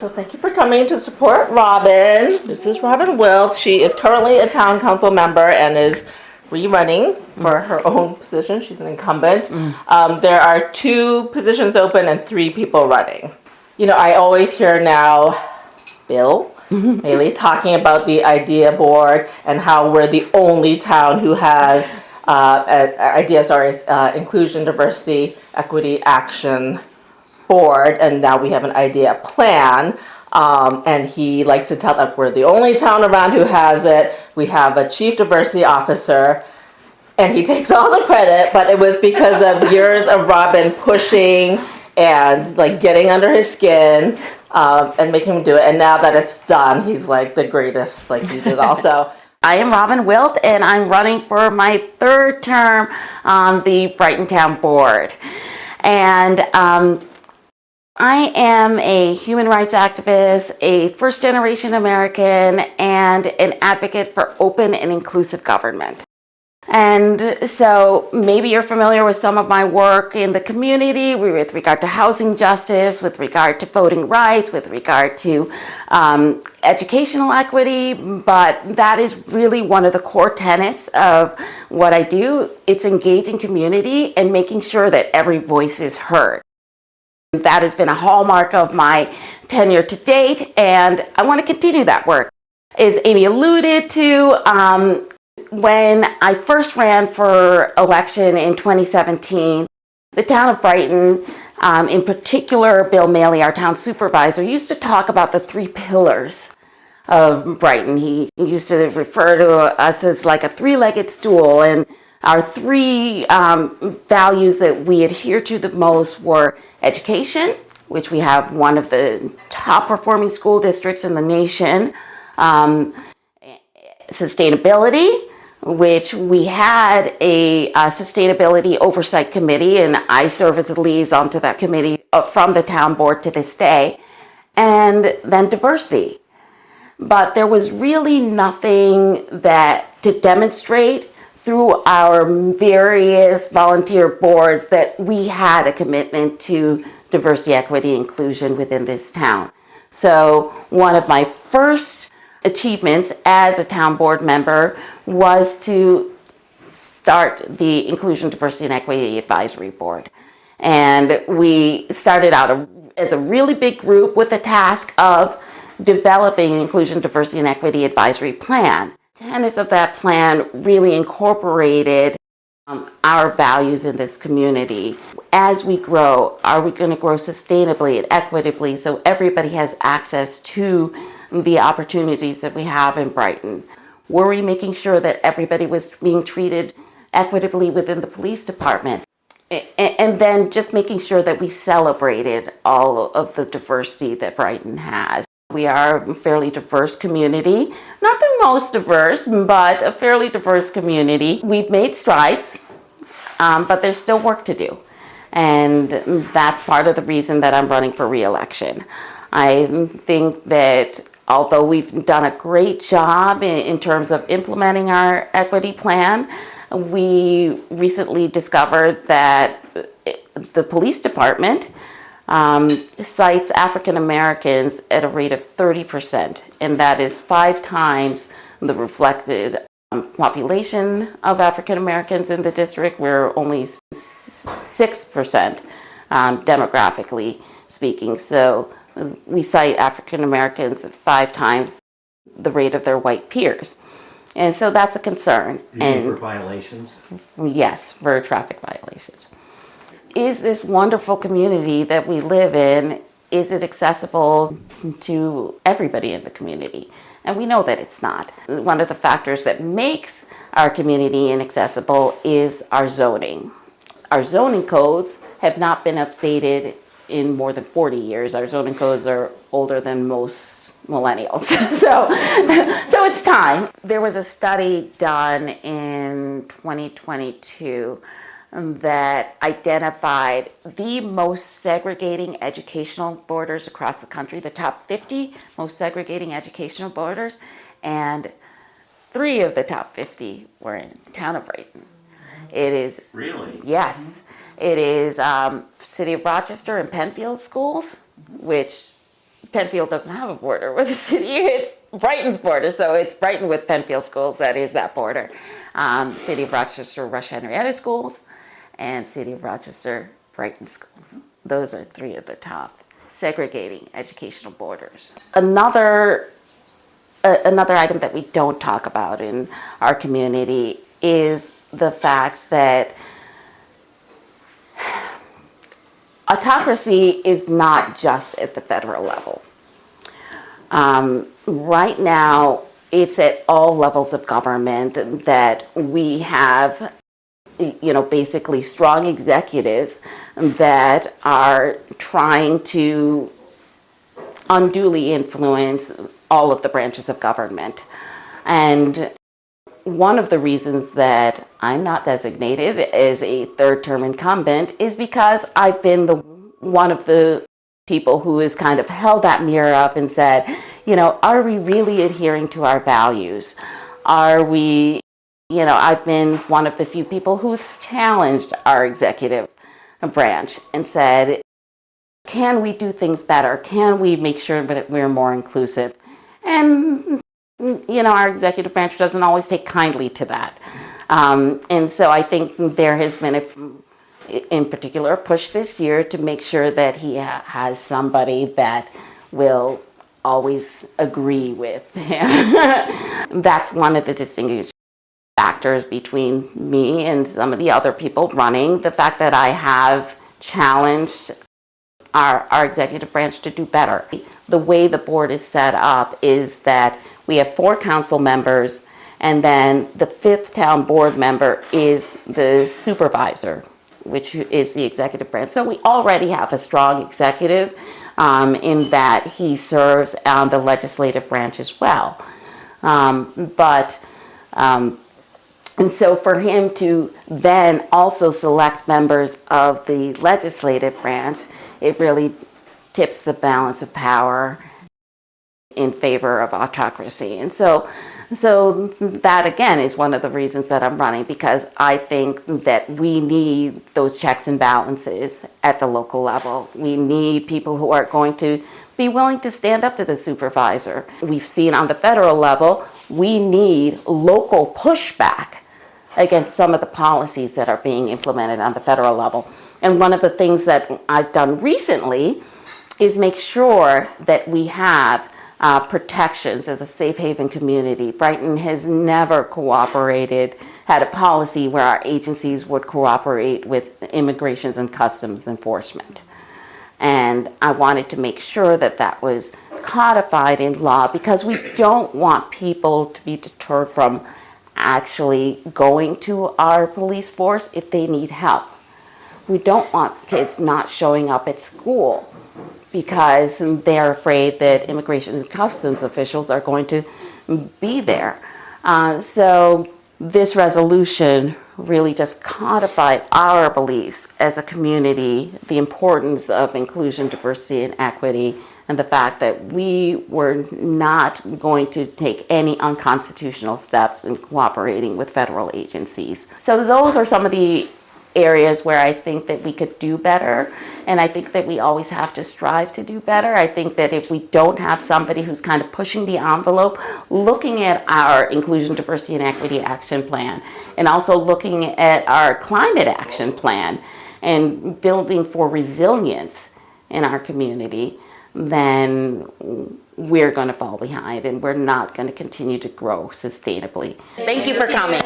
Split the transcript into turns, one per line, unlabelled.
So thank you for coming to support Robin. This is Robin Wilt. She is currently a town council member and is rerunning for her own position. She's an incumbent. There are 2 positions open and 3 people running. You know, I always hear now Bill Haley talking about the idea board and how we're the only town who has inclusion, diversity, equity, action board, and now we have an idea plan. And he likes to tell that we're the only town around who has it. We have a chief diversity officer, and he takes all the credit, but it was because of years of Robin pushing and like getting under his skin and making him do it. And now that it's done, he's like the greatest, like he did also.
I am Robin Wilt, and I'm running for my 3rd term on the Brighton Town Board. And I am a human rights activist, a first-generation American, and an advocate for open and inclusive government. And so maybe you're familiar with some of my work in the community with regard to housing justice, with regard to voting rights, with regard to educational equity, but that is really one of the core tenets of what I do. It's engaging community and making sure that every voice is heard. That has been a hallmark of my tenure to date, and I want to continue that work. As Amy alluded to, when I first ran for election in 2017, the town of Brighton, in particular Bill Maley, our town supervisor, used to talk about the 3 pillars of Brighton. He used to refer to us as like a 3-legged stool, and our 3 values that we adhere to the most were education, which we have one of the top performing school districts in the nation, sustainability, which we had a sustainability oversight committee, and I serve as a liaison to that committee from the town board to this day, and then diversity. But there was really nothing that to demonstrate through our various volunteer boards that we had a commitment to diversity, equity, inclusion within this town. So one of my first achievements as a town board member was to start the Inclusion, Diversity, and Equity Advisory Board. And we started out as a really big group with the task of developing an Inclusion, Diversity, and Equity Advisory Plan. Tenets of that plan really incorporated our values in this community. As we grow, are we going to grow sustainably and equitably so everybody has access to the opportunities that we have in Brighton? Were we making sure that everybody was being treated equitably within the police department? And then just making sure that we celebrated all of the diversity that Brighton has. We are a fairly diverse community, not the most diverse, but a fairly diverse community. We've made strides, but there's still work to do. And that's part of the reason that I'm running for re-election. I think that although we've done a great job in terms of implementing our equity plan, we recently discovered that the police department cites African Americans at a rate of 30%, and that is 5 times the reflected population of African Americans in the district. We're only 6% demographically speaking, so we cite African Americans at 5 times the rate of their white peers. And so that's a concern.
You mean for violations?
Yes, for traffic violations. Is this wonderful community that we live in, is it accessible to everybody in the community? And we know that it's not. One of the factors that makes our community inaccessible is our zoning. Our zoning codes have not been updated in more than 40 years. Our zoning codes are older than most millennials. so it's time. There was a study done in 2022 that identified the most segregating educational borders across the country, the top 50 most segregating educational borders, and 3 of the top 50 were in the town of Brighton. It is...
Really?
Yes. It is City of Rochester and Penfield schools, which Penfield doesn't have a border with the city. It's Brighton's border, so it's Brighton with Penfield schools. That is that border. City of Rochester, Rush Henrietta schools, and City of Rochester, Brighton schools. Those are three of the top segregating educational borders. Another item that we don't talk about in our community is the fact that autocracy is not just at the federal level. Right now, it's at all levels of government that we have, basically strong executives that are trying to unduly influence all of the branches of government. And one of the reasons that I'm not designated as a third-term incumbent is because I've been one of the people who has kind of held that mirror up and said, are we really adhering to our values? Are we, I've been one of the few people who've challenged our executive branch and said, can we do things better? Can we make sure that we're more inclusive? And our executive branch doesn't always take kindly to that. And so I think there has been, in particular, a push this year to make sure that he has somebody that will always agree with him. That's one of the distinguishing factors between me and some of the other people running, the fact that I have challenged our executive branch to do better. The way the board is set up is that we have 4 council members, and then the 5th town board member is the supervisor, which is the executive branch. So we already have a strong executive in that he serves on the legislative branch as well. And so for him to then also select members of the legislative branch, it really tips the balance of power in favor of autocracy. And so that again is one of the reasons that I'm running, because I think that we need those checks and balances at the local level. We need people who are going to be willing to stand up to the supervisor. We've seen on the federal level, we need local pushback against some of the policies that are being implemented on the federal level. And one of the things that I've done recently is make sure that we have protections as a safe haven community. Brighton has never had a policy where our agencies would cooperate with Immigration and Customs Enforcement. And I wanted to make sure that that was codified in law, because we don't want people to be deterred from actually going to our police force if they need help. We don't want kids not showing up at school because they're afraid that Immigration and Customs officials are going to be there. So this resolution really just codified our beliefs as a community, the importance of inclusion, diversity, and equity, and the fact that we were not going to take any unconstitutional steps in cooperating with federal agencies. So those are some of the areas where I think that we could do better, and I think that we always have to strive to do better. I think that if we don't have somebody who's kind of pushing the envelope, looking at our Inclusion, Diversity, and Equity Action Plan, and also looking at our Climate Action Plan, and building for resilience in our community, then we're going to fall behind and we're not going to continue to grow sustainably. Thank you for coming.